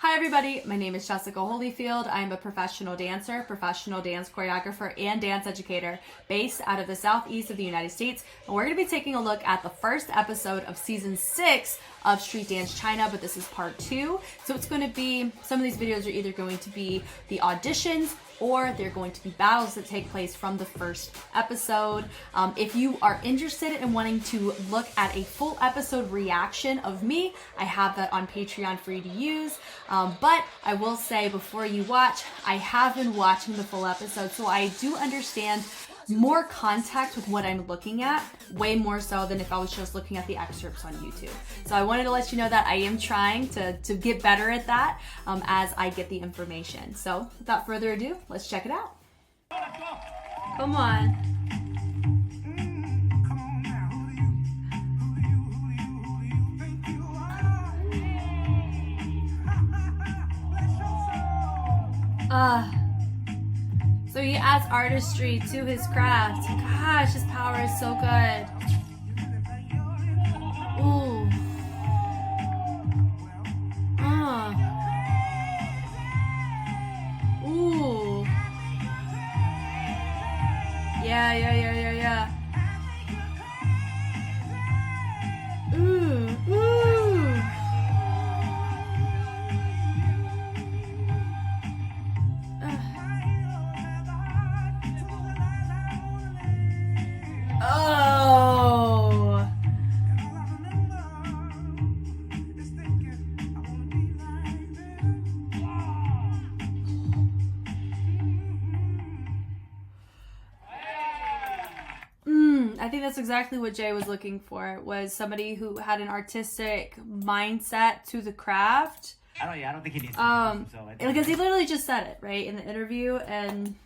Hi everybody, my name is Jessica Holyfield. I'm a professional dancer, professional dance choreographer, and dance educator based out of the southeast of the United States. And we're going to be taking a look at the first episode of season 6 of Street Dance China, but this is part 2. So it's going to be, some of these videos are either going to be the auditions or they're going to be battles that take place from the first episode. If you are interested in wanting to look at a full episode reaction of me, I have that on Patreon for you to use. But I will say before you watch, I have been watching the full episode, so I do understand more context with what I'm looking at, way more so than if I was just looking at the excerpts on YouTube. So I wanted to let you know that I am trying to get better at that as I get the information. So without further ado, let's check it out. Come on. So he adds artistry to his craft. Gosh, his power is so good. Ooh. Ooh. Yeah. Ooh. Oh. I think that's exactly what Jay was looking for, was somebody who had an artistic mindset to the craft. I don't think he needs to. Because he literally just said it, right, in the interview, and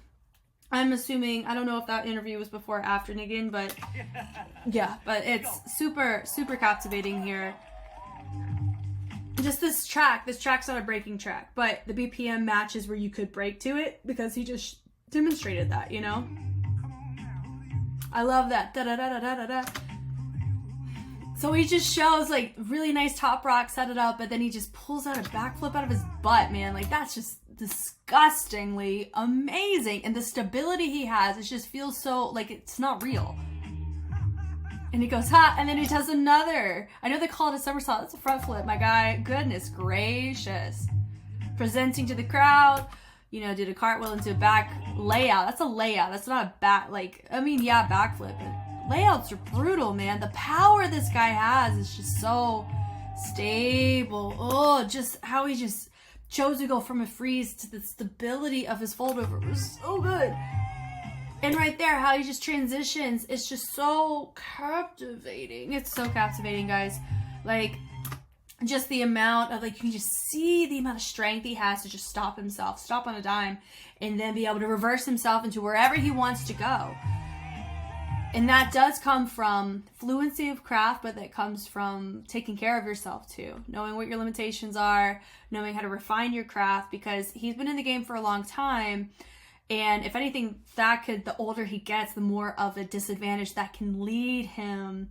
I'm assuming, I don't know if that interview was before or after Neguin, but yeah, but it's super, super captivating here. Just this track's not a breaking track, but the BPM matches where you could break to it because he just demonstrated that, you know? I love that. Da-da-da-da-da-da. So he just shows like really nice top rock, set it up, but then he just pulls out a backflip out of his butt, man. Like that's just disgustingly amazing. And the stability he has, it just feels so like it's not real. And he goes, ha, and then he does another. I know they call it a somersault. That's a front flip, my guy. Goodness gracious. Presenting to the crowd. You know, did a cartwheel into a back layout. That's a layout. That's not a back, like, I mean, yeah, backflip. But layouts are brutal, man. The power this guy has is just so stable. Oh, just how he just chose to go from a freeze to the stability of his fold over was so good. And right there, how he just transitions, it's just so captivating. It's so captivating, guys. Like, just the amount of, like, you can just see the amount of strength he has to just stop himself, stop on a dime, and then be able to reverse himself into wherever he wants to go. And that does come from fluency of craft, but that comes from taking care of yourself too. Knowing what your limitations are, knowing how to refine your craft, because he's been in the game for a long time. And if anything, the older he gets, the more of a disadvantage that can lead him.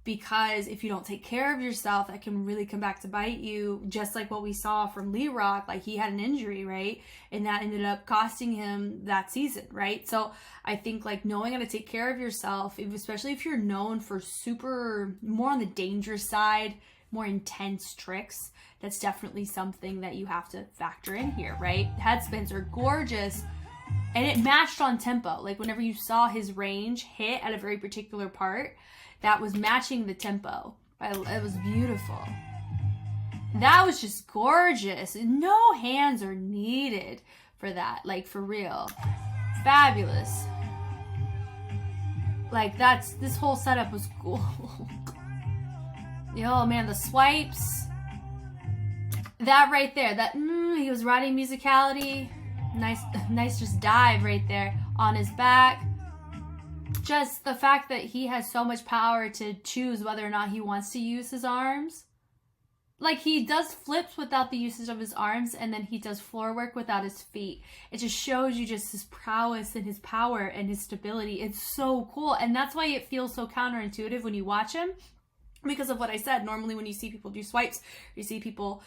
Because if you don't take care of yourself, that can really come back to bite you. Just like what we saw from Lee Rock, like he had an injury, right? And that ended up costing him that season, right? So I think like knowing how to take care of yourself, especially if you're known for more on the dangerous side, more intense tricks, that's definitely something that you have to factor in here, right? Head spins are gorgeous. And it matched on tempo. Like whenever you saw his range hit at a very particular part, that was matching the tempo. It was beautiful. That was just gorgeous. No hands are needed for that. Like for real. Fabulous. Like this whole setup was cool. Oh man, the swipes. That right there. He was riding musicality. Nice just dive right there on his back. Just the fact that he has so much power to choose whether or not he wants to use his arms. Like he does flips without the usage of his arms, and then he does floor work without his feet. It just shows you just his prowess and his power and his stability. It's so cool. And that's why it feels so counterintuitive when you watch him. Because of what I said, normally when you see people do swipes, you see people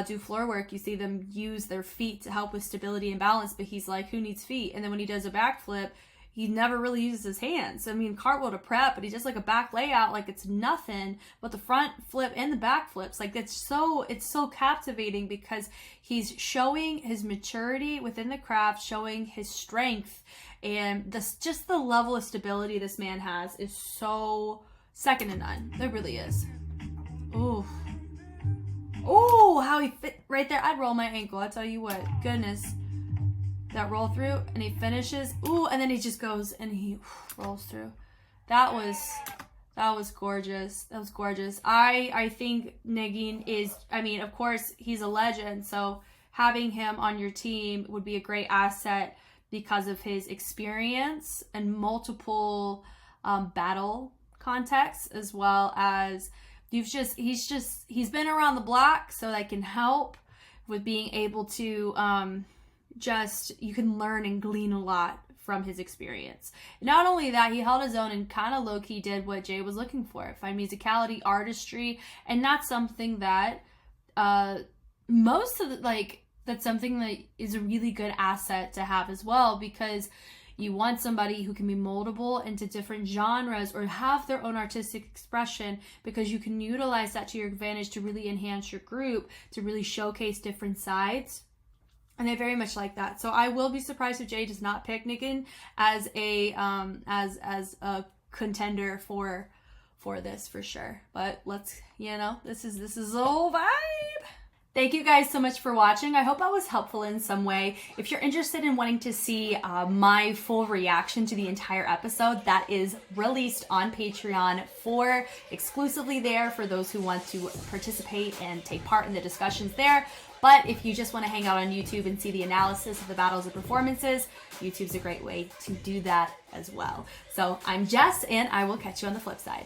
do floor work, you see them use their feet to help with stability and balance, but he's like, who needs feet? And then when he does a backflip, he never really uses his hands. I mean, cartwheel to prep, but he does like a back layout like it's nothing, but the front flip and the back flips, like it's so captivating because he's showing his maturity within the craft, showing his strength, and just the level of stability this man has is so second to none. There really is. Ooh. Ooh, how he fit right there. I'd roll my ankle, I tell you what. Goodness. That roll through, and he finishes. Ooh, and then he just goes and he rolls through. That was gorgeous. That was gorgeous. I think Neguin is, I mean, of course, he's a legend, so having him on your team would be a great asset because of his experience and multiple battle contexts, as well as he's been around the block, so that can help with being able to you can learn and glean a lot from his experience. Not only that, he held his own and kind of low-key did what Jay was looking for, find musicality, artistry, and that's something that that's something that is a really good asset to have as well, because you want somebody who can be moldable into different genres or have their own artistic expression, because you can utilize that to your advantage to really enhance your group, to really showcase different sides. And they very much like that. So I will be surprised if Jay does not pick Neguin as a contender for this for sure. But let's, this is the whole vibe. Thank you guys so much for watching. I hope that was helpful in some way. If you're interested in wanting to see my full reaction to the entire episode, that is released on Patreon exclusively there for those who want to participate and take part in the discussions there. But if you just want to hang out on YouTube and see the analysis of the battles and performances, YouTube's a great way to do that as well. So I'm Jess, and I will catch you on the flip side.